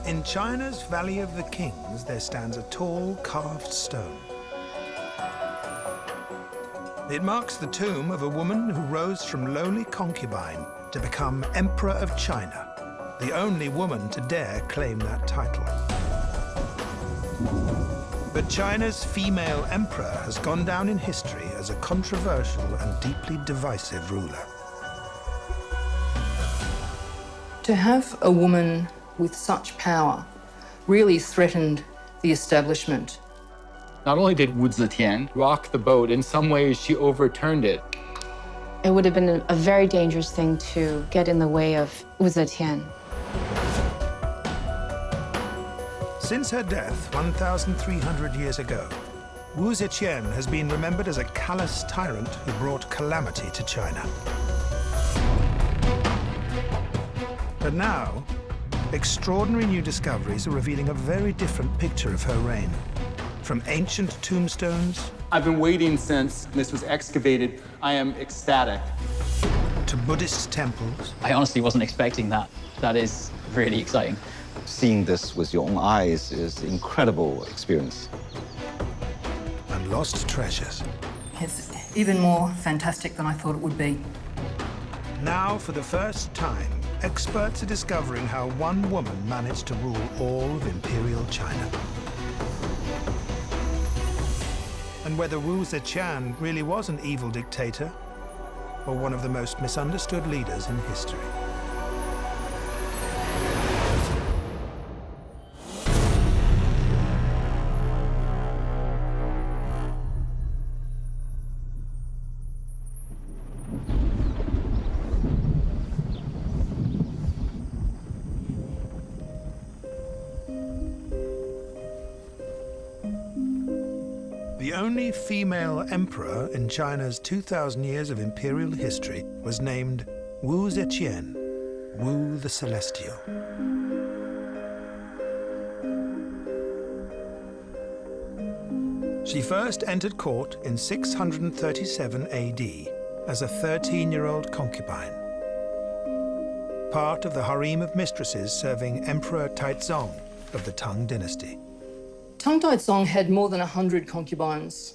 In China's Valley of the Kings, there stands a tall, carved stone. It marks the tomb of a woman who rose from lowly concubine to become Emperor of China, the only woman to dare claim that title. But China's female emperor has gone down in history as a controversial and deeply divisive ruler. To have a woman with such power really threatened the establishment. Not only did Wu Zetian rock the boat, in some ways she overturned it. It would have been a very dangerous thing to get in the way of Wu Zetian. Since her death 1,300 years ago, Wu Zetian has been remembered as a callous tyrant who brought calamity to China. But now, extraordinary new discoveries are revealing a very different picture of her reign. From ancient tombstones... I've been waiting since this was excavated. I am ecstatic. ...to Buddhist temples. I honestly wasn't expecting that. That is really exciting. Seeing this with your own eyes is an incredible experience. And lost treasures. It's even more fantastic than I thought it would be. Now, for the first time, experts are discovering how one woman managed to rule all of Imperial China. And whether Wu Zetian really was an evil dictator or one of the most misunderstood leaders in history. The only female emperor in China's 2,000 years of imperial history was named Wu Zetian, Wu the Celestial. She first entered court in 637 AD as a 13-year-old concubine, part of the harem of mistresses serving Emperor Taizong of the Tang dynasty. Tang Taizong had more than 100 concubines.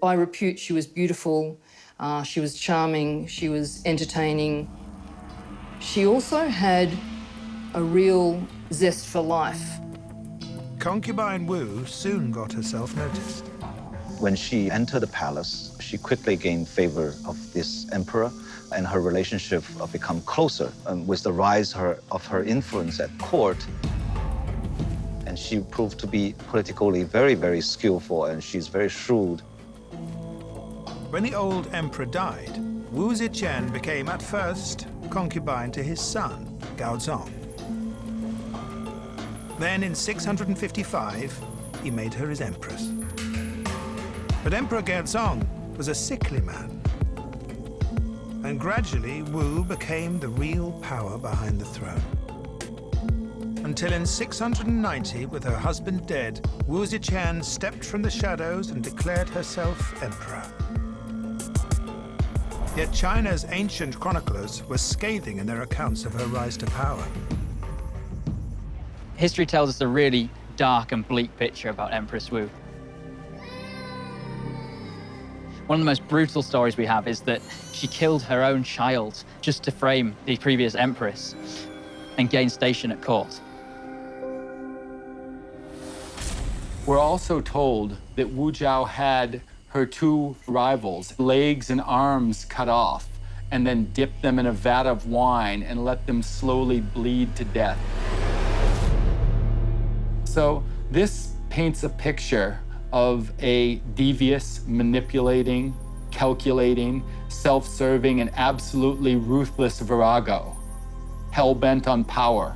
By repute, she was beautiful, she was charming, she was entertaining. She also had a real zest for life. Concubine Wu soon got herself noticed. When she entered the palace, she quickly gained favor of this emperor, and her relationship became closer. With the rise of her influence at court, and she proved to be politically very, very skillful, and she's very shrewd. When the old emperor died, Wu Zetian became at first concubine to his son, Gaozong. Then in 655, he made her his empress. But Emperor Gaozong was a sickly man. And gradually, Wu became the real power behind the throne. Until in 690, with her husband dead, Wu Zetian stepped from the shadows and declared herself emperor. Yet China's ancient chroniclers were scathing in their accounts of her rise to power. History tells us a really dark and bleak picture about Empress Wu. One of the most brutal stories we have is that she killed her own child just to frame the previous empress and gain station at court. We're also told that Wu Zhao had her two rivals' legs and arms cut off and then dipped them in a vat of wine and let them slowly bleed to death. So this paints a picture of a devious, manipulating, calculating, self-serving, and absolutely ruthless virago, hell-bent on power.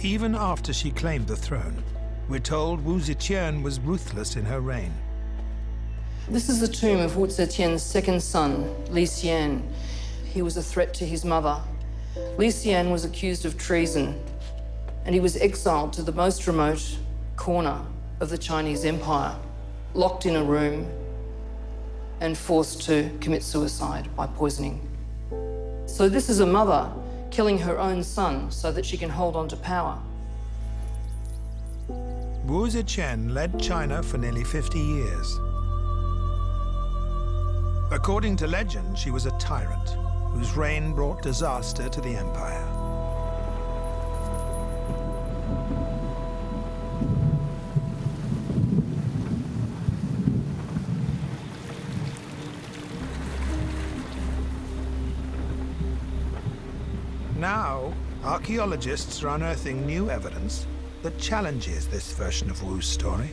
Even after she claimed the throne, we're told Wu Zetian was ruthless in her reign. This is the tomb of Wu Zetian's second son, Li Xian. He was a threat to his mother. Li Xian was accused of treason, and he was exiled to the most remote corner of the Chinese Empire, locked in a room, and forced to commit suicide by poisoning. So this is a mother killing her own son so that she can hold on to power. Wu Zetian led China for nearly 50 years. According to legend, she was a tyrant whose reign brought disaster to the empire. Now, archaeologists are unearthing new evidence that challenges this version of Wu's story.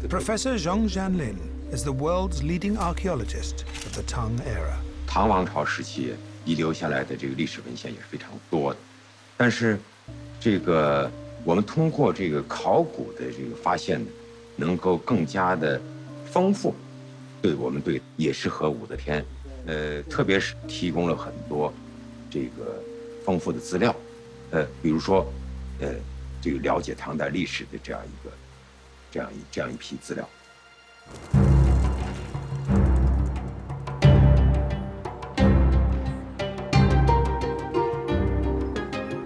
Professor Zhong Zhanlin is the world's leading archaeologist of the Tang era. 唐王朝时期遗留下来的这个历史文献也是非常多的，但是我们通过这个考古的这个发现呢，能够更加的丰富，对我们对也是和武则天，特别是提供了很多这个丰富的资料，比如说，这个了解唐代历史的这样一批资料。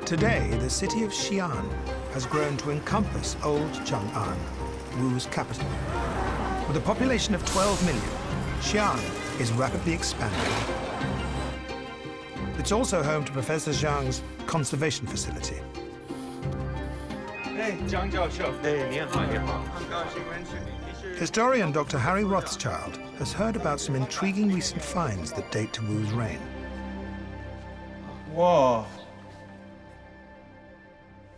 Today, the city of Xi'an has grown to encompass old Chang'an, Wu's capital. With a population of 12 million, Xi'an is rapidly expanding. It's also home to Professor Zhang's conservation facility. Historian Dr. Harry Rothschild has heard about some intriguing recent finds that date to Wu's reign. Whoa.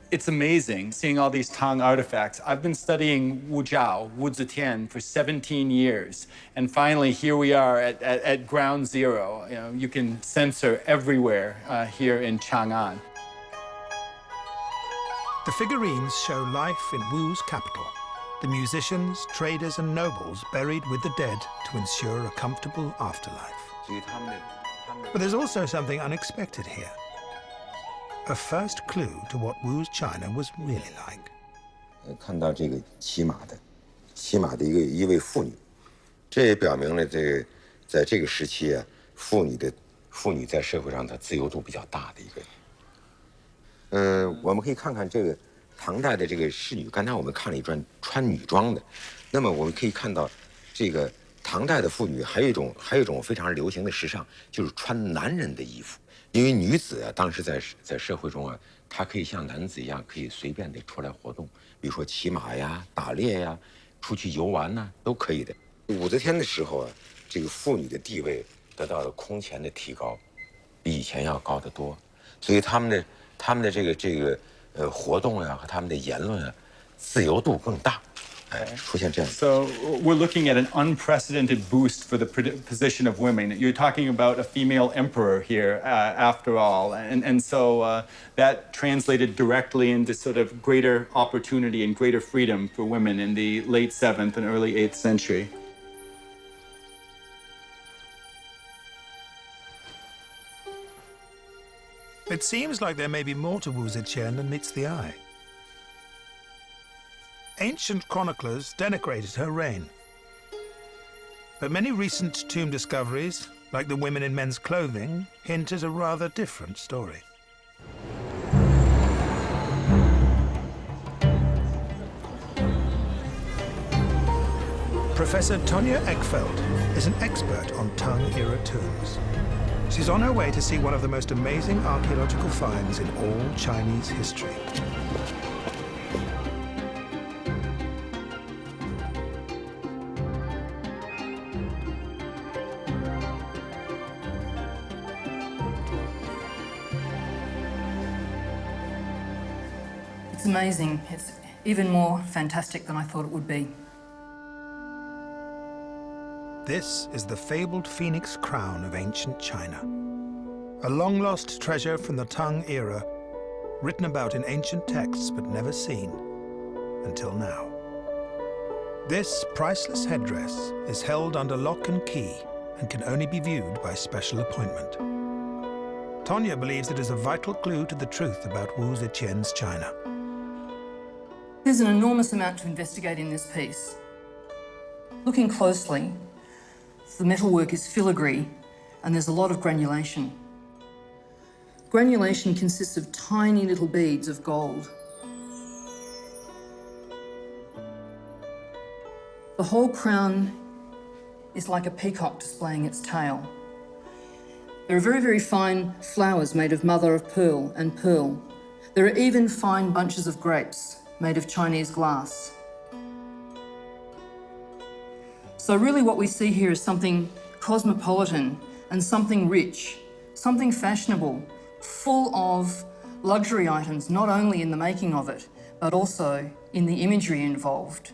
It's amazing seeing all these Tang artifacts. I've been studying Wu Zetian, for 17 years. And finally, here we are at ground zero. You know, you can sense her everywhere here in Chang'an. The figurines show life in Wu's capital. The musicians, traders, and nobles buried with the dead to ensure a comfortable afterlife. But there's also something unexpected here. A first clue to what Wu's China was really like. 看到这个骑马的一位妇女，这也表明了在这个时期啊，妇女在社会上她自由度比较大的一个。我们可以看看这个唐代的这个仕女，刚才我们看了一段穿女装的，那么我们可以看到这个唐代的妇女还有一种非常流行的时尚，就是穿男人的衣服。 因为女子啊，当时在社会中啊，她可以像男子一样，可以随便的出来活动，比如说骑马呀、打猎呀、出去游玩呐，都可以的。武则天的时候啊，这个妇女的地位得到了空前的提高，比以前要高得多。所以他们的这个活动呀和他们的言论啊，自由度更大。 So we're looking at an unprecedented boost for the position of women. You're talking about a female emperor here, after all, and so that translated directly into sort of greater opportunity and greater freedom for women in the late 7th and early 8th century. It seems like there may be more to Wu Zetian than meets the eye. Ancient chroniclers denigrated her reign. But many recent tomb discoveries, like the women in men's clothing, hint at a rather different story. Professor Tonya Eckfeld is an expert on Tang-era tombs. She's on her way to see one of the most amazing archaeological finds in all Chinese history. It's amazing. It's even more fantastic than I thought it would be. This is the fabled phoenix crown of ancient China. A long-lost treasure from the Tang era, written about in ancient texts but never seen until now. This priceless headdress is held under lock and key and can only be viewed by special appointment. Tonya believes it is a vital clue to the truth about Wu Zetian's China. There's an enormous amount to investigate in this piece. Looking closely, the metalwork is filigree and there's a lot of granulation. Granulation consists of tiny little beads of gold. The whole crown is like a peacock displaying its tail. There are very, very fine flowers made of mother of pearl and pearl. There are even fine bunches of grapes made of Chinese glass. So really what we see here is something cosmopolitan and something rich, something fashionable, full of luxury items, not only in the making of it, but also in the imagery involved.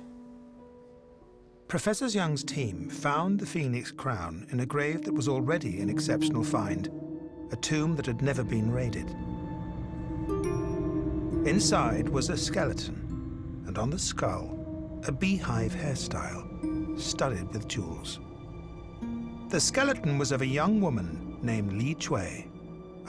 Professor Young's team found the Phoenix crown in a grave that was already an exceptional find, a tomb that had never been raided. Inside was a skeleton, and on the skull, a beehive hairstyle, studded with jewels. The skeleton was of a young woman named Li Chui,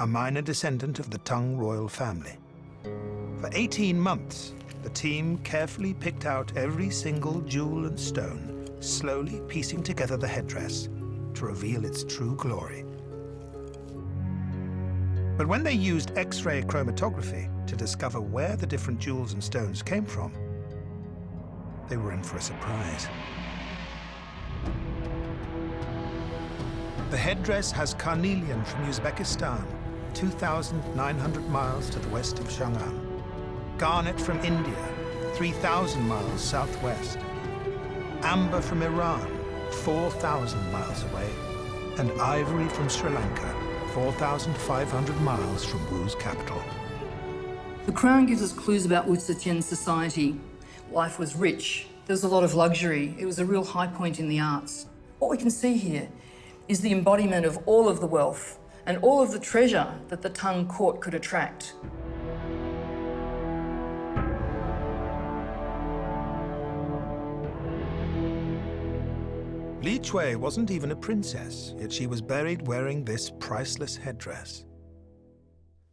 a minor descendant of the Tang royal family. For 18 months, the team carefully picked out every single jewel and stone, slowly piecing together the headdress to reveal its true glory. But when they used X-ray chromatography to discover where the different jewels and stones came from, they were in for a surprise. The headdress has carnelian from Uzbekistan, 2,900 miles to the west of Chang'an, garnet from India, 3,000 miles southwest, amber from Iran, 4,000 miles away, and ivory from Sri Lanka, 4,500 miles from Wus Capital. The crown gives us clues about Wus Zetian's society. Life was rich. There was a lot of luxury. It was a real high point in the arts. What we can see here is the embodiment of all of the wealth and all of the treasure that the Tang court could attract. Li Chui wasn't even a princess, yet she was buried wearing this priceless headdress.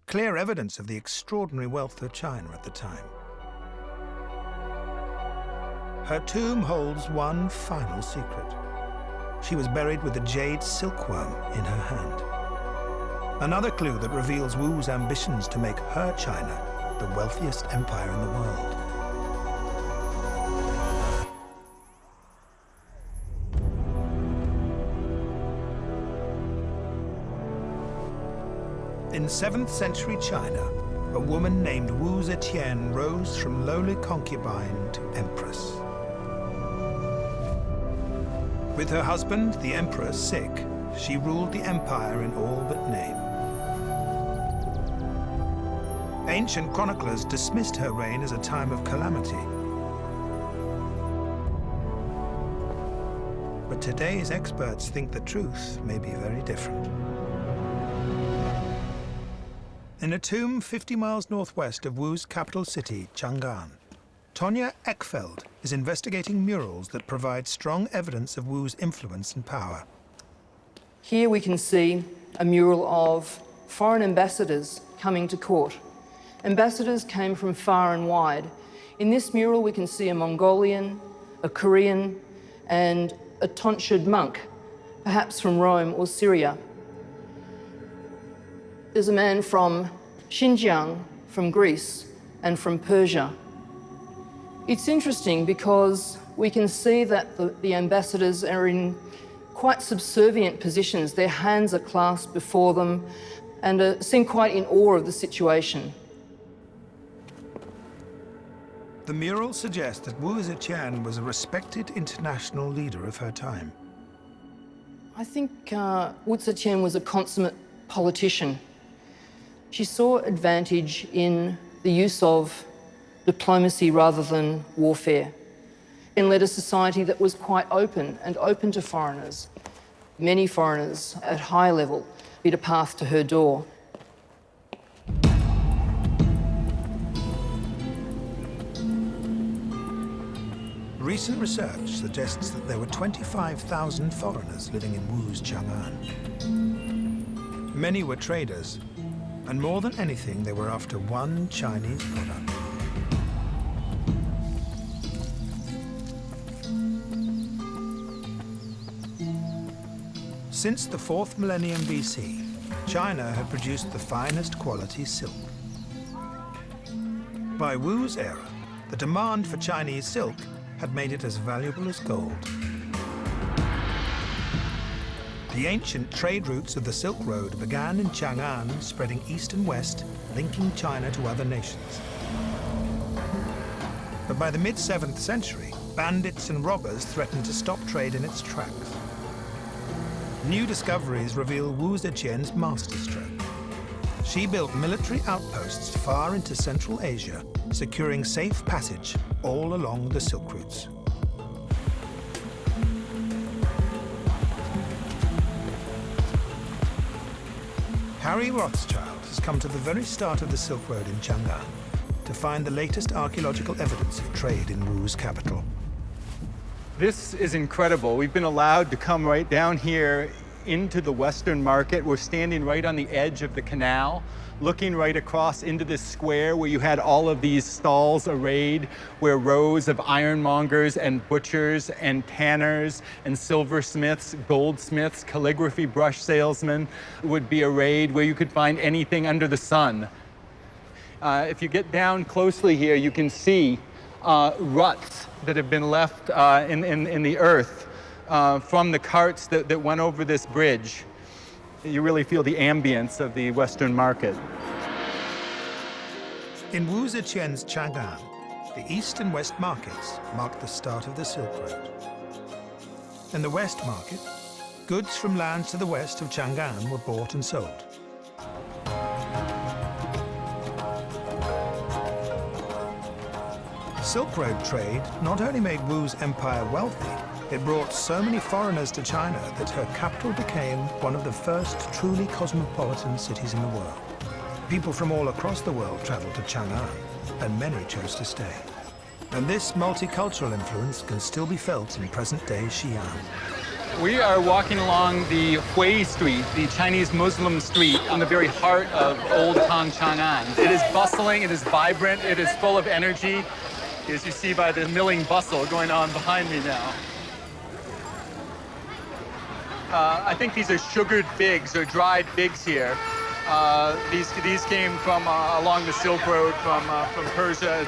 Clear evidence of the extraordinary wealth of China at the time. Her tomb holds one final secret. She was buried with a jade silkworm in her hand. Another clue that reveals Wu's ambitions to make her China the wealthiest empire in the world. In 7th century China, a woman named Wu Zetian rose from lowly concubine to empress. With her husband, the Emperor, sick, she ruled the empire in all but name. Ancient chroniclers dismissed her reign as a time of calamity. But today's experts think the truth may be very different. In a tomb 50 miles northwest of Wu's capital city, Chang'an, Tonya Eckfeld is investigating murals that provide strong evidence of Wu's influence and power. Here we can see a mural of foreign ambassadors coming to court. Ambassadors came from far and wide. In this mural we can see a Mongolian, a Korean, and a tonsured monk, perhaps from Rome or Syria. There's a man from Xinjiang, from Greece, and from Persia. It's interesting because we can see that the ambassadors are in quite subservient positions. Their hands are clasped before them and seem quite in awe of the situation. The mural suggests that Wu Zetian was a respected international leader of her time. I think Wu Zetian was a consummate politician. She saw advantage in the use of diplomacy rather than warfare, and led a society that was quite open and open to foreigners. Many foreigners at high level beat a path to her door. Recent research suggests that there were 25,000 foreigners living in Wu's Chang'an. Many were traders, and more than anything, they were after one Chinese product. Since the 4th millennium BC, China had produced the finest quality silk. By Wu's era, the demand for Chinese silk had made it as valuable as gold. The ancient trade routes of the Silk Road began in Chang'an, spreading east and west, linking China to other nations. But by the mid-7th century, bandits and robbers threatened to stop trade in its tracks. New discoveries reveal Wu Zetian's masterstroke. She built military outposts far into Central Asia, securing safe passage all along the Silk routes. Harry Rothschild has come to the very start of the Silk Road in Chang'an to find the latest archaeological evidence of trade in Wu's capital. This is incredible. We've been allowed to come right down here into the Western market. We're standing right on the edge of the canal, looking right across into this square where you had all of these stalls arrayed, where rows of ironmongers and butchers and tanners and silversmiths, goldsmiths, calligraphy brush salesmen would be arrayed, where you could find anything under the sun. If you get down closely here, you can see ruts that have been left in the earth from the carts that went over this bridge. You really feel the ambience of the Western market. In Wu Zetian's Chang'an, the east and west markets marked the start of the Silk Road. In the west market, goods from lands to the west of Chang'an were bought and sold. Silk Road trade not only made Wu's empire wealthy, it brought so many foreigners to China that her capital became one of the first truly cosmopolitan cities in the world. People from all across the world traveled to Chang'an, and many chose to stay. And this multicultural influence can still be felt in present-day Xi'an. We are walking along the Hui Street, the Chinese Muslim street, in the very heart of Old Tang Chang'an. It is bustling, it is vibrant, it is full of energy, as you see by the milling bustle going on behind me now. I think these are sugared figs or dried figs here. These came from along the Silk Road from Persia.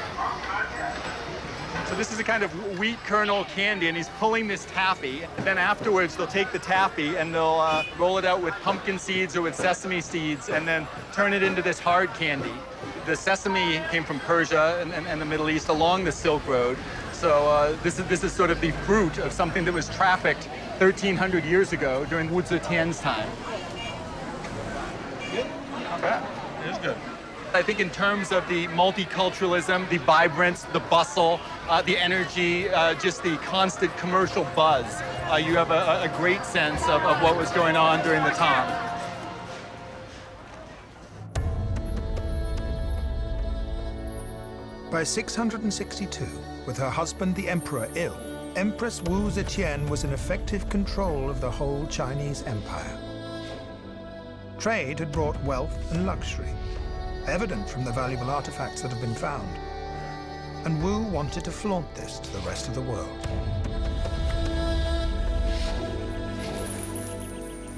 So this is a kind of wheat kernel candy, and he's pulling this taffy. And then afterwards, they'll take the taffy and they'll roll it out with pumpkin seeds or with sesame seeds, and then turn it into this hard candy. The sesame came from Persia and the Middle East along the Silk Road. So this is sort of the fruit of something that was trafficked 1,300 years ago during Wu Zetian's time. Good? Not bad. It is good. I think in terms of the multiculturalism, the vibrance, the bustle, the energy, just the constant commercial buzz, you have a great sense of what was going on during the time. By 662, with her husband the emperor ill, Empress Wu Zetian was in effective control of the whole Chinese empire. Trade had brought wealth and luxury, evident from the valuable artifacts that have been found. And Wu wanted to flaunt this to the rest of the world.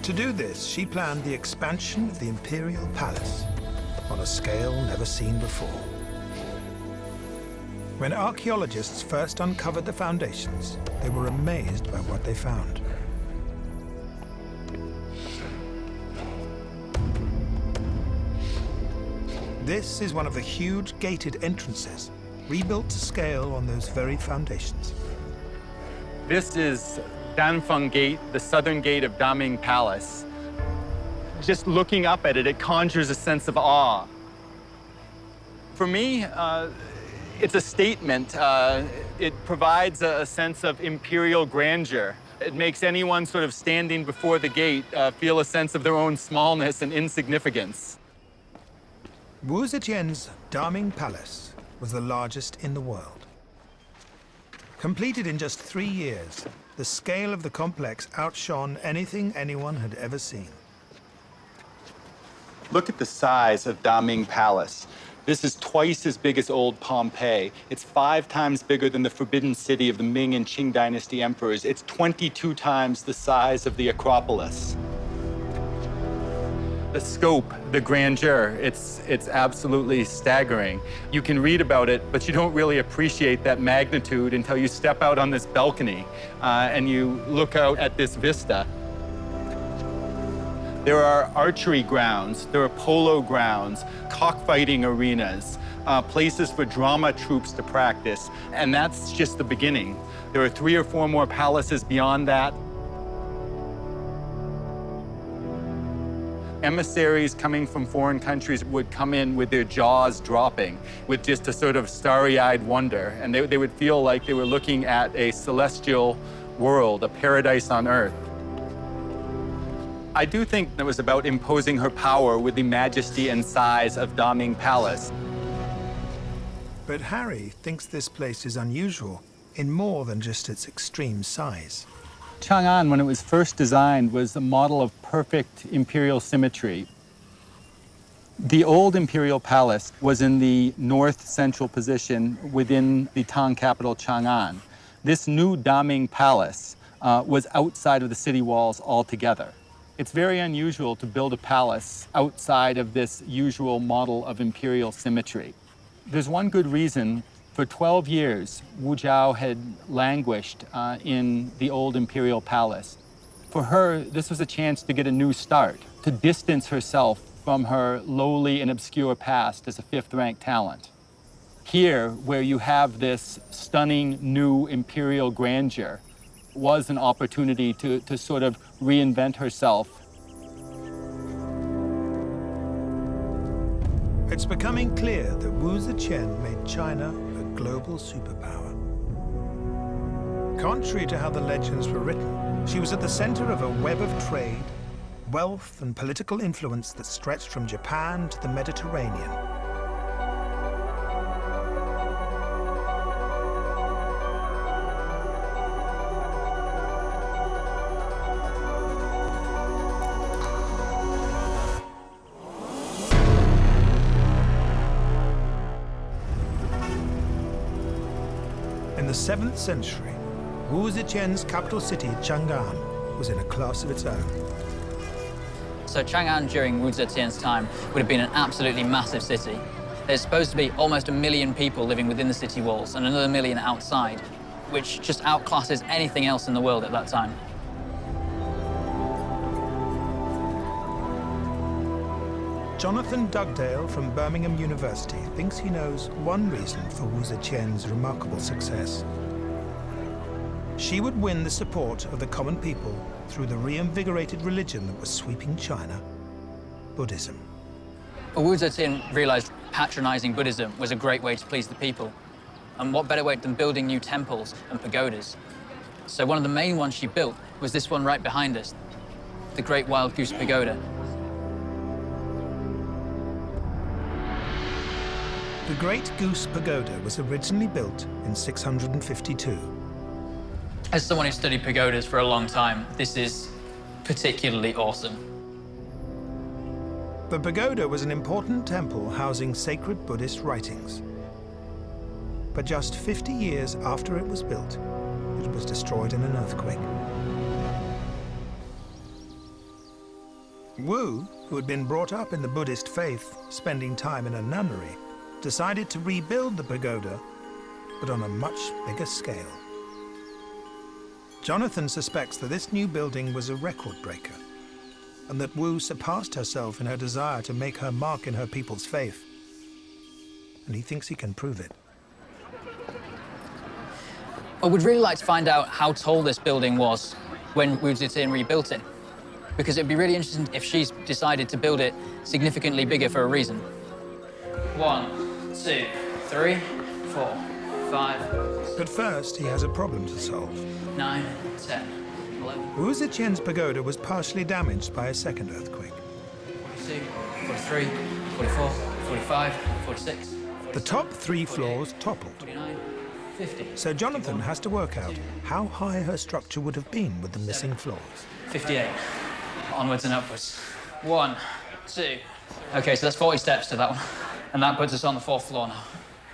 To do this, she planned the expansion of the imperial palace on a scale never seen before. When archaeologists first uncovered the foundations, they were amazed by what they found. This is one of the huge gated entrances, rebuilt to scale on those very foundations. This is Danfeng Gate, the southern gate of Daming Palace. Just looking up at it, it conjures a sense of awe. For me, it's a statement. It provides a sense of imperial grandeur. It makes anyone sort of standing before the gate feel a sense of their own smallness and insignificance. Wu Zetian's Daming Palace was the largest in the world. Completed in just 3 years, the scale of the complex outshone anything anyone had ever seen. Look at the size of Daming Palace. This is twice as big as old Pompeii. It's 5 times bigger than the Forbidden City of the Ming and Qing dynasty emperors. It's 22 times the size of the Acropolis. the scope, the grandeur, it's absolutely staggering. You can read about it, but you don't really appreciate that magnitude until you step out on this balcony and you look out at this vista. There are archery grounds, there are polo grounds, cockfighting arenas, places for drama troupes to practice, and that's just the beginning. There are 3 or 4 more palaces beyond that. Emissaries coming from foreign countries would come in with their jaws dropping, with just a sort of starry-eyed wonder, and they would feel like they were looking at a celestial world, a paradise on earth. I do think it was about imposing her power with the majesty and size of Daming Palace. But Harry thinks this place is unusual in more than just its extreme size. Chang'an, when it was first designed, was a model of perfect imperial symmetry. The old imperial palace was in the north-central position within the Tang capital, Chang'an. This new Daming Palace was outside of the city walls altogether. It's very unusual to build a palace outside of this usual model of imperial symmetry. There's one good reason. For 12 years, Wu Zhao had languished in the old imperial palace. For her, this was a chance to get a new start, to distance herself from her lowly and obscure past as a 5th-ranked talent. Here, where you have this stunning new imperial grandeur, was an opportunity to sort of reinvent herself. It's becoming clear that Wu Zetian made China a global superpower. Contrary to how the legends were written, she was at the center of a web of trade, wealth, and political influence that stretched from Japan to the Mediterranean. In the 7th century, Wu Zetian's capital city, Chang'an, was in a class of its own. So Chang'an during Wu Zetian's time would have been an absolutely massive city. There's supposed to be almost 1 million people living within the city walls and another 1 million outside, which just outclasses anything else in the world at that time. Jonathan Dugdale from Birmingham University thinks he knows one reason for Wu Zetian's remarkable success. She would win the support of the common people through the reinvigorated religion that was sweeping China, Buddhism. Wu Zetian realized patronizing Buddhism was a great way to please the people. And what better way than building new temples and pagodas? So one of the main ones she built was this one right behind us, the Great Wild Goose Pagoda. The Great Goose Pagoda was originally built in 652. As someone who studied pagodas for a long time, this is particularly awesome. The pagoda was an important temple housing sacred Buddhist writings. But just 50 years after it was built, it was destroyed in an earthquake. Wu, who had been brought up in the Buddhist faith, spending time in a nunnery, decided to rebuild the pagoda, but on a much bigger scale. Jonathan suspects that this new building was a record breaker, and that Wu surpassed herself in her desire to make her mark in her people's faith. And he thinks he can prove it. I would really like to find out how tall this building was when Wu Zetian rebuilt it, because it'd be really interesting if she's decided to build it significantly bigger for a reason. 1, 2, 3, 4, 5. But first, he has a problem to solve. 9, 10, 11. Wu Zetian's pagoda was partially damaged by a second earthquake. 42, 43, 44, 45, 46. The top 3 floors toppled. 49, 50. So Jonathan has to work out how high her structure would have been with the missing floors. 58. Onwards and upwards. 1, 2. Okay, so that's 40 steps to that one. And that puts us on the 4th floor now.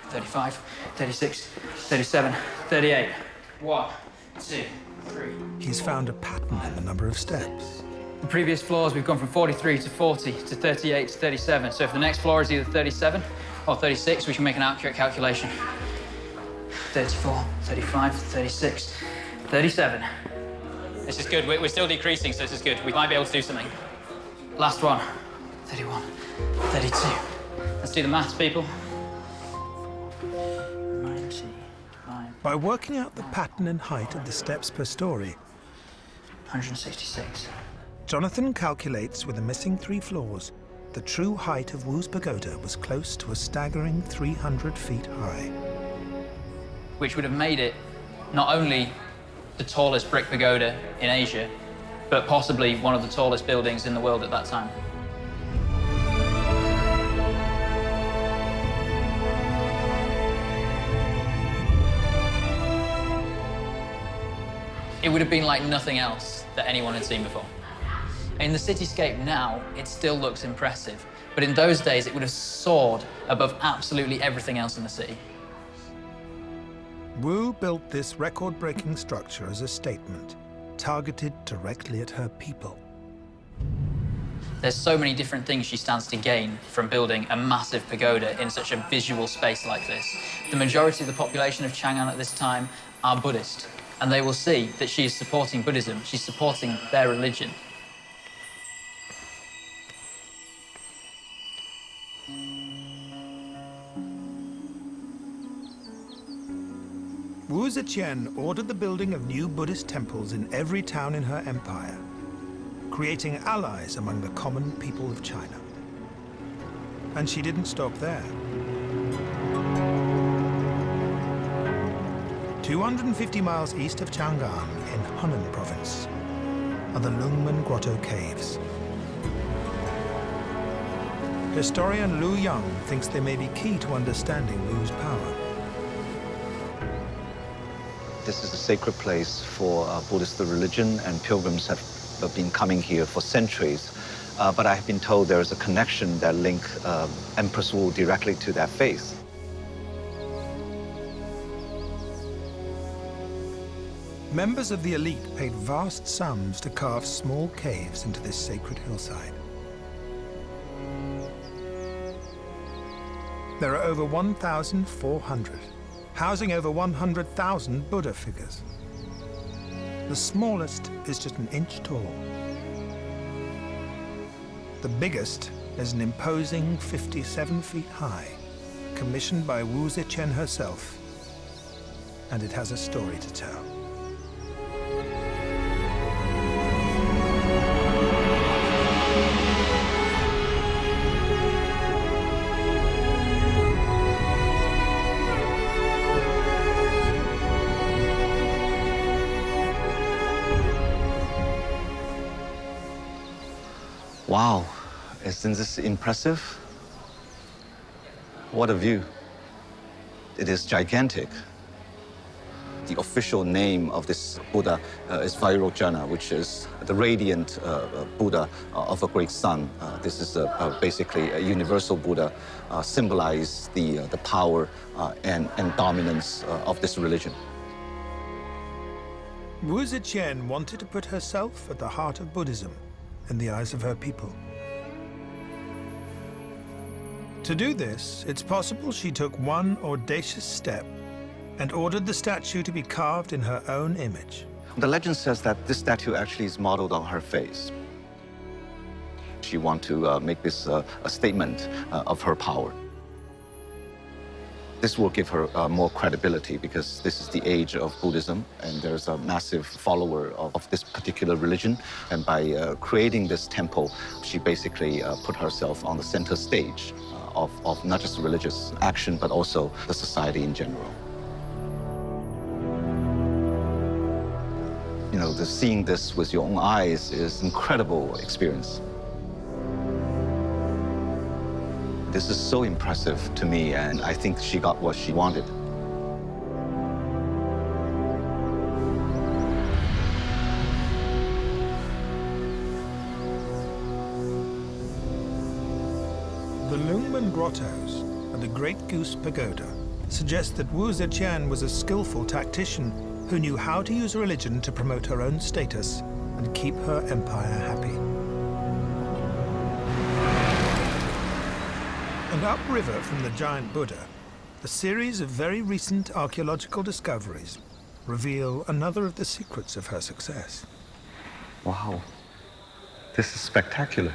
35, 36, 37, 38. 1, 2, 3. He's found a pattern in the number of steps. The previous floors, we've gone from 43 to 40 to 38 to 37. So if the next floor is either 37 or 36, we can make an accurate calculation. 34, 35, 36, 37. This is good. We're still decreasing, so this is good. We might be able to do something. Last one. 31, 32. Let's do the maths, people. 95. By working out the pattern and height of the steps per story, 166. Jonathan calculates with the missing 3 floors, the true height of Wus Pagoda was close to a staggering 300 feet high. Which would have made it not only the tallest brick pagoda in Asia, but possibly one of the tallest buildings in the world at that time. It would have been like nothing else that anyone had seen before. In the cityscape now, it still looks impressive, but in those days, it would have soared above absolutely everything else in the city. Wu built this record-breaking structure as a statement, targeted directly at her people. There's so many different things she stands to gain from building a massive pagoda in such a visual space like this. The majority of the population of Chang'an at this time are Buddhist, and they will see that she is supporting Buddhism, she's supporting their religion. Wu Zetian ordered the building of new Buddhist temples in every town in her empire, creating allies among the common people of China. And she didn't stop there. 250 miles east of Chang'an in Hunan province are the Lungmen Grotto Caves. Historian Lu Yang thinks they may be key to understanding Wu's power. This is a sacred place for Buddhist religion, and pilgrims have been coming here for centuries. But I have been told there is a connection that links Empress Wu directly to that faith. Members of the elite paid vast sums to carve small caves into this sacred hillside. There are over 1,400, housing over 100,000 Buddha figures. The smallest is just an inch tall. The biggest is an imposing 57 feet high, commissioned by Wu Zetian herself, and it has a story to tell. Wow, isn't this impressive? What a view. It is gigantic. The official name of this Buddha is Vairocana, which is the radiant Buddha of a great sun. This is basically a universal Buddha, symbolize the power and dominance of this religion. Wu Zetian wanted to put herself at the heart of Buddhism in the eyes of her people. To do this, it's possible she took one audacious step and ordered the statue to be carved in her own image. The legend says that this statue actually is modeled on her face. She wants to make this a statement of her power. This will give her more credibility because this is the age of Buddhism and there's a massive follower of this particular religion. And by creating this temple, she basically put herself on the center stage of not just religious action, but also the society in general. You know, seeing this with your own eyes is an incredible experience. This is so impressive to me, and I think she got what she wanted. The Lungmen Grottos and the Great Goose Pagoda suggest that Wu Zetian was a skillful tactician who knew how to use religion to promote her own status and keep her empire happy. And upriver from the giant Buddha, a series of very recent archaeological discoveries reveal another of the secrets of her success. Wow, this is spectacular.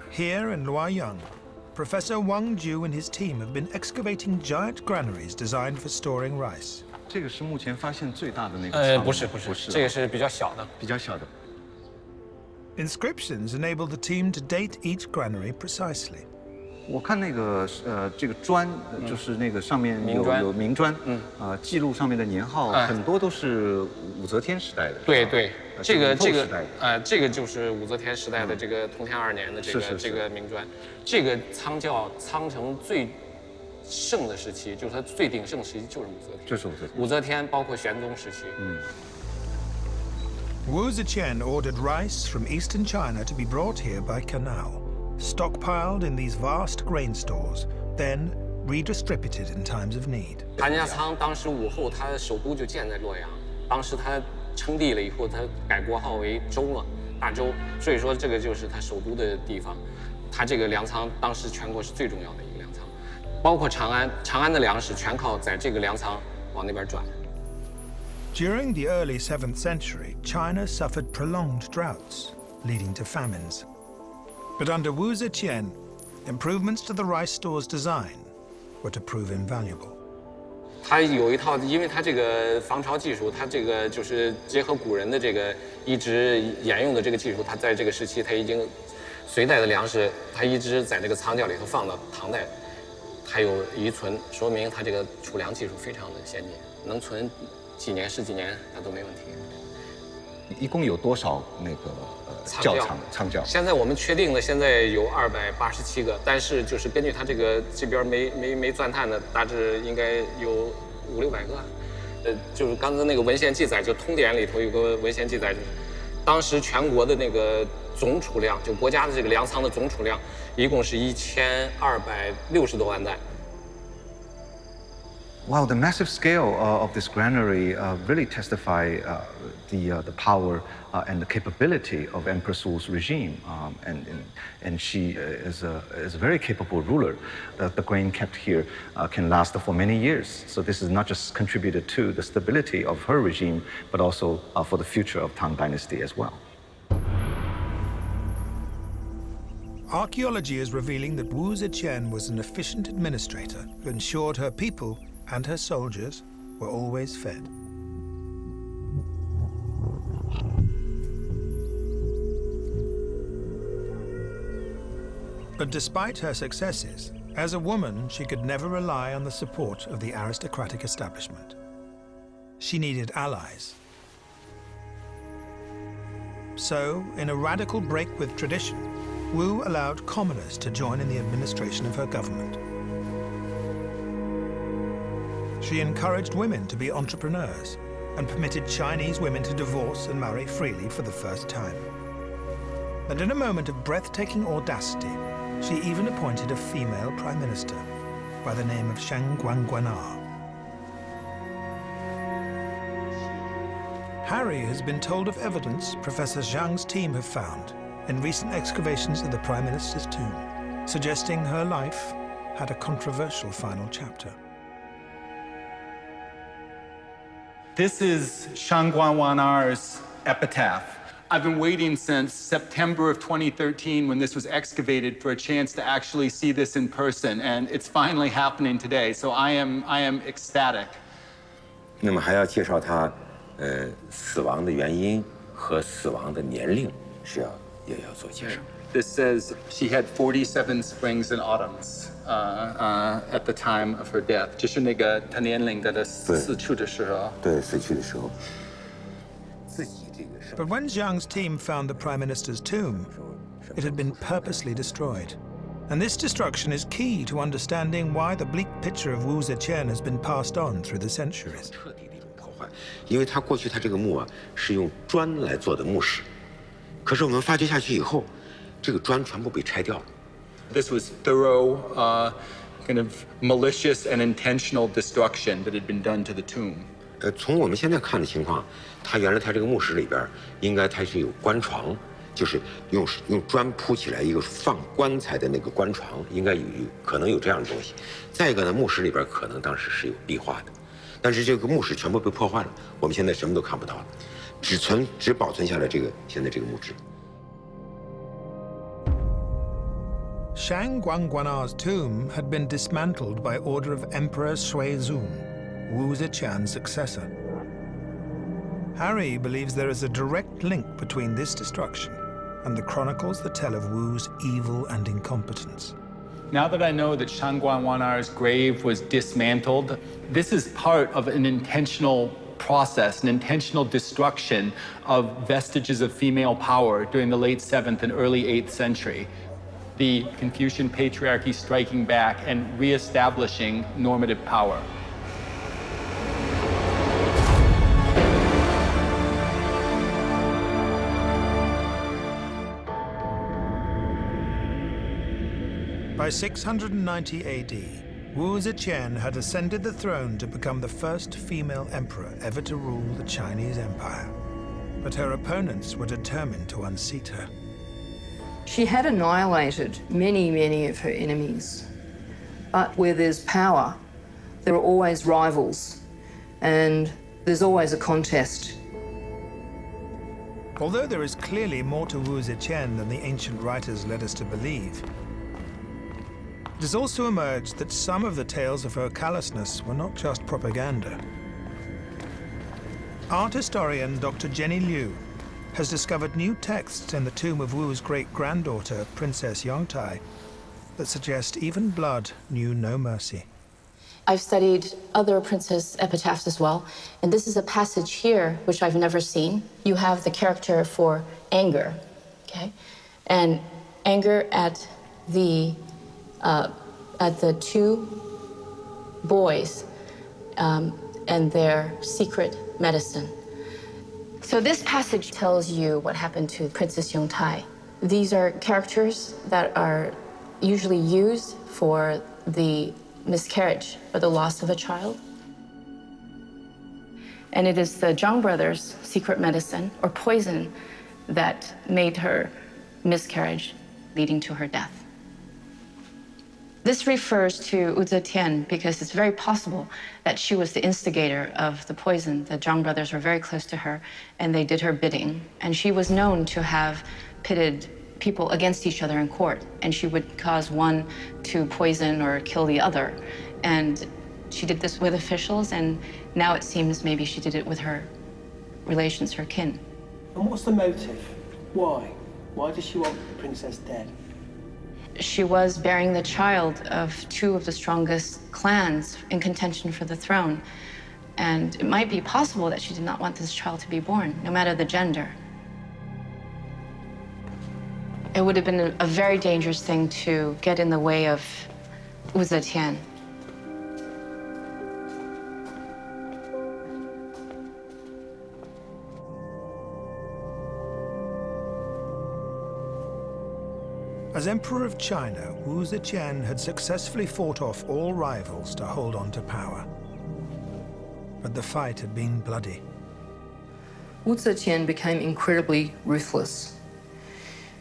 Here in Luoyang, Professor Wang Ju and his team have been excavating giant granaries designed for storing rice. 这个是目前发现最大的那个。不是，这个是比较小的。比较小的。Inscriptions enable the team to date each granary precisely. 我看那个这个砖，就是那个上面有明砖，记录上面的年号，很多都是武则天时代的。对，这个就是武则天时代的这个同天2年的这个明砖，这个仓叫仓城最盛的时期，就是它最鼎盛时期就是武则天。就是武则天，包括玄宗时期。Wu Zetian ordered rice from eastern China to be brought here by canal, stockpiled in these vast grain stores, then redistributed in times of need. 谭家仓当时武后她的首都就建在洛阳，当时她称帝了以后，她改国号为周嘛，大周，所以说这个就是她首都的地方。她这个粮仓当时全国是最重要的一个粮仓，包括长安的粮食全靠在这个粮仓往那边转。During the early 7th century, China suffered prolonged droughts, leading to famines. But under Wu Zetian, improvements to the rice store's design were to prove invaluable. 它有一套，因为它这个防潮技术，它这个就是结合古人的这个一直沿用的这个技术，它在这个时期它已经隋代的粮食，它一直在这个仓窖里头放到唐代，还有遗存，说明它这个储粮技术非常的先进，能存几年是几年，那都没问题。一共有多少那个仓窖？现在我们确定的现在有287个，但是就是根据它这边没钻探的，大致应该有500-600个。就是刚才那个文献记载，就通典里头有个文献记载，就是当时全国的那个总储量，就国家的这个粮仓的总储量，一共是1260多万担。Wow, the massive scale of this granary really testify the power and the capability of Empress Wu's regime, and she is a very capable ruler. The grain kept here can last for many years. So this is not just contributed to the stability of her regime, but also for the future of Tang Dynasty as well. Archaeology is revealing that Wu Zetian was an efficient administrator who ensured her people and her soldiers were always fed. But despite her successes, as a woman, she could never rely on the support of the aristocratic establishment. She needed allies. So, in a radical break with tradition, Wu allowed commoners to join in the administration of her government. She encouraged women to be entrepreneurs and permitted Chinese women to divorce and marry freely for the first time. And in a moment of breathtaking audacity, she even appointed a female prime minister by the name of Songquan Pagoda. Harry has been told of evidence Professor Zhang's team have found in recent excavations of the prime minister's tomb, suggesting her life had a controversial final chapter. This is Songquan Pagoda's epitaph. I've been waiting since September of 2013 when this was excavated for a chance to actually see this in person, and it's finally happening today. So I am ecstatic. 那么还要介绍他死亡的原因和死亡的年龄也要做介绍。This says she had 47 springs and autumns at the time of her death. 就是那个她年龄的死去的时候。对，死去的时候。 But when Zhang's team found the prime minister's tomb, it had been purposely destroyed. And this destruction is key to understanding why the bleak picture of Wu Zetian has been passed on through the centuries. 因为他过去他这个墓啊是用砖来做的墓室，可是我们发掘下去以后，这个砖全部被拆掉了。This was thorough, kind of malicious and intentional destruction that had been done to the tomb. 从我们现在看的情况，他原来他这个墓室里边应该它是有棺床，就是用砖铺起来一个放棺材的那个棺床，应该可能有这样的东西。再一个呢，墓室里边可能当时是有壁画的，但是这个墓室全部被破坏了，我们现在什么都看不到了，只保存下来现在这个墓志。Shang Guangguanar's tomb had been dismantled by order of Emperor Shuizun, Wu Zetian's successor. Harry believes there is a direct link between this destruction and the chronicles that tell of Wu's evil and incompetence. Now that I know that Shangguan Wanar's grave was dismantled, this is part of an intentional process, an intentional destruction of vestiges of female power during the late 7th and early 8th century. The Confucian patriarchy striking back and reestablishing normative power. By 690 AD, Wu Zetian had ascended the throne to become the first female emperor ever to rule the Chinese Empire. But her opponents were determined to unseat her. She had annihilated many of her enemies. But where there's power, there are always rivals, and there's always a contest. Although there is clearly more to Wu Zetian than the ancient writers led us to believe, it has also emerged that some of the tales of her callousness were not just propaganda. Art historian Dr. Jenny Liu has discovered new texts in the tomb of Wu's great-granddaughter, Princess Yongtai, that suggest even blood knew no mercy. I've studied other princess epitaphs as well, and this is a passage here which I've never seen. You have the character for anger, okay? And anger at the two boys and their secret medicine. So this passage tells you what happened to Princess Yongtai. These are characters that are usually used for the miscarriage or the loss of a child. And it is the Zhang brothers' secret medicine or poison that made her miscarriage, leading to her death. This refers to Wu Zetian because it's very possible that she was the instigator of the poison. The Zhang brothers were very close to her, and they did her bidding. And she was known to have pitted people against each other in court, and she would cause one to poison or kill the other. And she did this with officials, and now it seems maybe she did it with her relations, her kin. And what's the motive? Why? Why does she want the princess dead? She was bearing the child of two of the strongest clans in contention for the throne. And it might be possible that she did not want this child to be born, no matter the gender. It would have been a very dangerous thing to get in the way of Wu Zetian. As Emperor of China, Wu Zetian had successfully fought off all rivals to hold on to power. But the fight had been bloody. Wu Zetian became incredibly ruthless.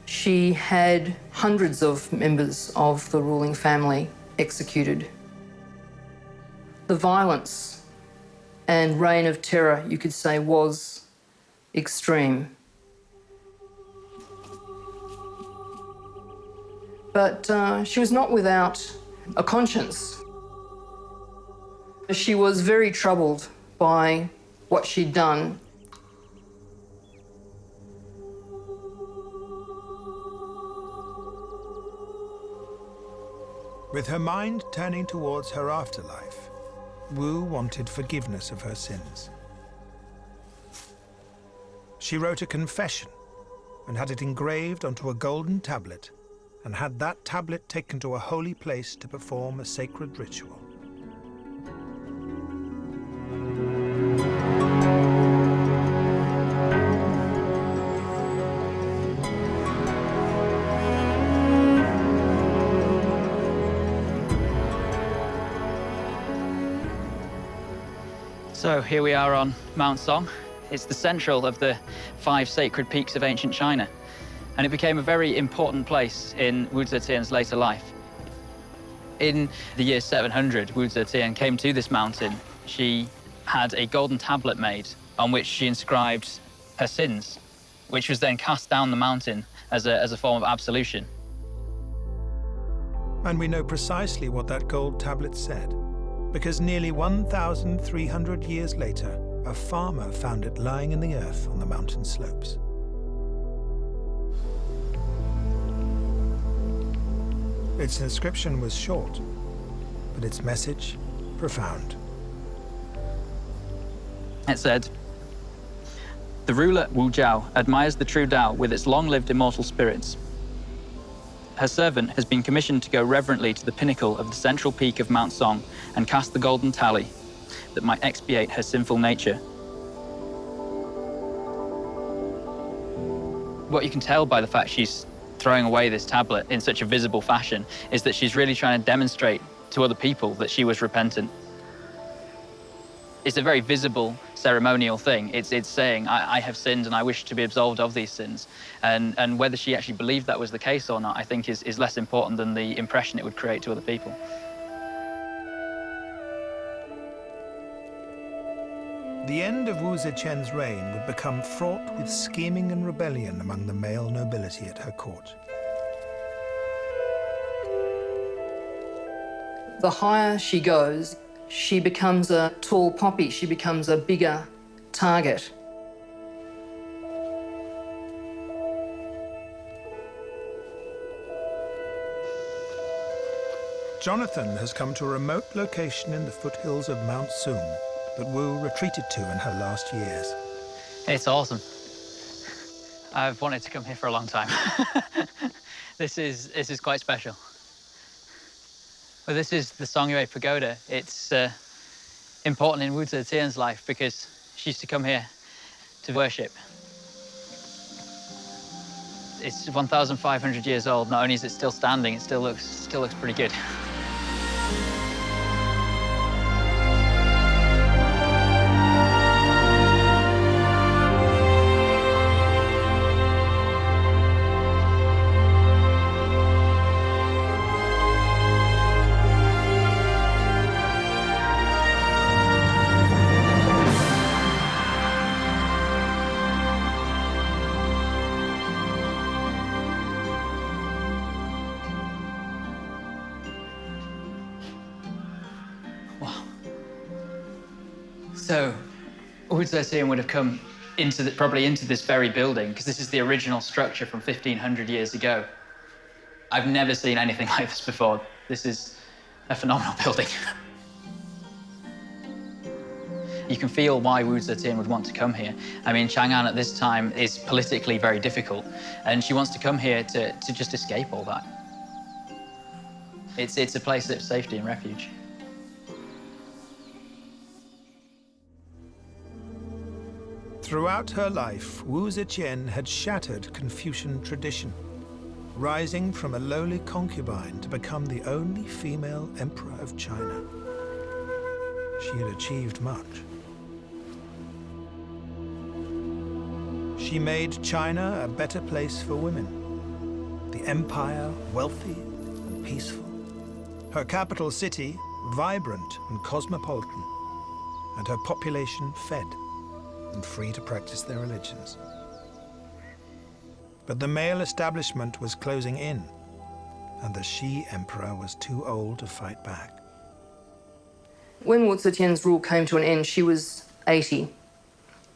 She had hundreds of members of the ruling family executed. The violence and reign of terror, you could say, was extreme. But she was not without a conscience. She was very troubled by what she'd done. With her mind turning towards her afterlife, Wu wanted forgiveness of her sins. She wrote a confession and had it engraved onto a golden tablet, and had that tablet taken to a holy place to perform a sacred ritual. So here we are on Mount Song. It's the central of the 5 sacred peaks of ancient China. and it became a very important place in Wu Zetian's later life. In the year 700, Wu Zetian came to this mountain. She had a golden tablet made on which she inscribed her sins, which was then cast down the mountain as a form of absolution. And we know precisely what that gold tablet said, because nearly 1,300 years later, a farmer found it lying in the earth on the mountain slopes. Its inscription was short, but its message profound. It said, "The ruler Wu Jiao admires the true Tao with its long-lived immortal spirits. Her servant has been commissioned to go reverently to the pinnacle of the central peak of Mount Song and cast the golden tally that might expiate her sinful nature." What you can tell by the fact she's throwing away this tablet in such a visible fashion is that she's really trying to demonstrate to other people that she was repentant. It's a very visible ceremonial thing. It's saying, I have sinned and I wish to be absolved of these sins. And whether she actually believed that was the case or not, I think is less important than the impression it would create to other people. The end of Wu Zetian's reign would become fraught with scheming and rebellion among the male nobility at her court. The higher she goes, she becomes a tall poppy, she becomes a bigger target. Jonathan has come to a remote location in the foothills of Mount Sung that Wu retreated to in her last years. It's awesome. I've wanted to come here for a long time. This is quite special. Well, this is the Songquan Pagoda. It's important in Wu Zetian's life because she used to come here to worship. It's 1,500 years old. Not only is it still standing, it still looks pretty good. So, Wu Zetian would have come probably into this very building, because this is the original structure from 1,500 years ago. I've never seen anything like this before. This is a phenomenal building. You can feel why Wu Zetian would want to come here. I mean, Chang'an at this time is politically very difficult, and she wants to come here to just escape all that. It's a place of safety and refuge. Throughout her life, Wu Zetian had shattered Confucian tradition, rising from a lowly concubine to become the only female emperor of China. She had achieved much. She made China a better place for women, the empire wealthy and peaceful, her capital city vibrant and cosmopolitan, and her population fed and free to practice their religions. But the male establishment was closing in, and the she-emperor was too old to fight back. When Wu Zetian's rule came to an end, she was 80.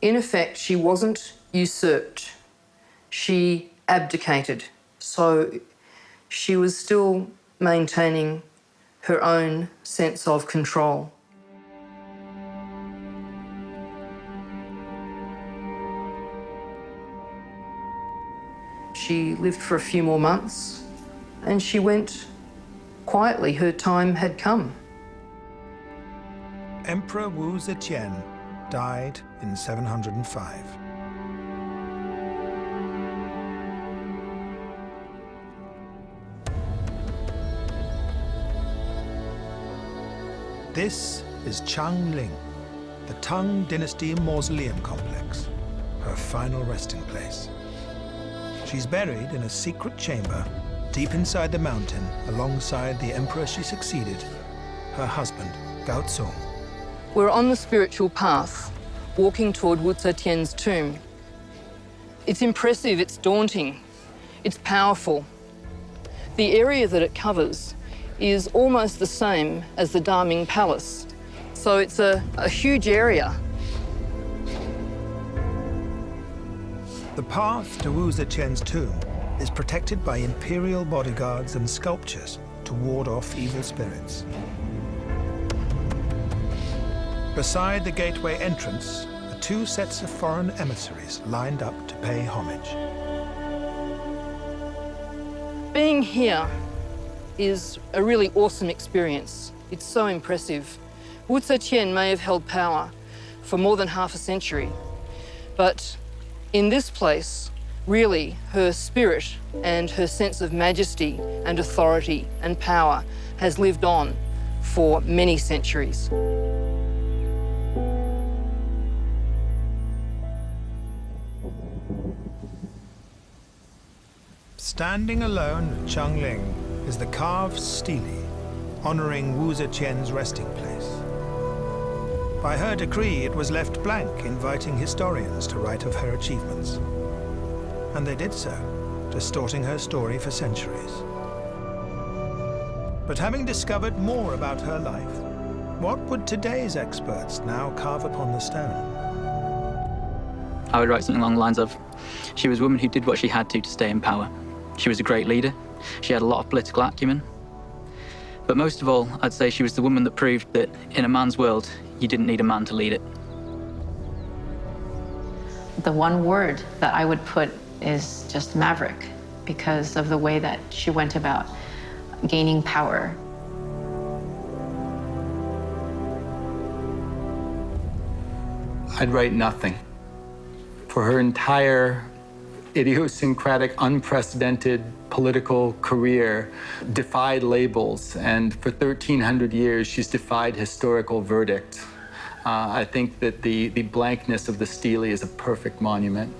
In effect, she wasn't usurped. She abdicated. So she was still maintaining her own sense of control. She lived for a few more months, and she went quietly. Her time had come. Emperor Wu Zetian died in 705. This is Changling, the Tang Dynasty Mausoleum complex, her final resting place. She's buried in a secret chamber deep inside the mountain alongside the emperor she succeeded, her husband, Gaozong. We're on the spiritual path, walking toward Wu Zetian's tomb. It's impressive, it's daunting, it's powerful. The area that it covers is almost the same as the Daming Palace, so it's a huge area. The path to Wu Zetian's tomb is protected by imperial bodyguards and sculptures to ward off evil spirits. Beside the gateway entrance are 2 sets of foreign emissaries lined up to pay homage. Being here is a really awesome experience. It's so impressive. Wu Zetian may have held power for more than half a century, but in this place, really, her spirit and her sense of majesty and authority and power has lived on for many centuries. Standing alone at Changling is the carved stele honoring Wu Zetian's resting place. By her decree, it was left blank, inviting historians to write of her achievements. And they did so, distorting her story for centuries. But having discovered more about her life, what would today's experts now carve upon the stone? I would write something along the lines of, she was a woman who did what she had to stay in power. She was a great leader. She had a lot of political acumen. But most of all, I'd say she was the woman that proved that in a man's world, you didn't need a man to lead it. The one word that I would put is just maverick, because of the way that she went about gaining power. I'd write nothing. For her entire idiosyncratic, unprecedented political career defied labels, and for 1,300 years, she's defied historical verdict. I think that the blankness of the stele is a perfect monument.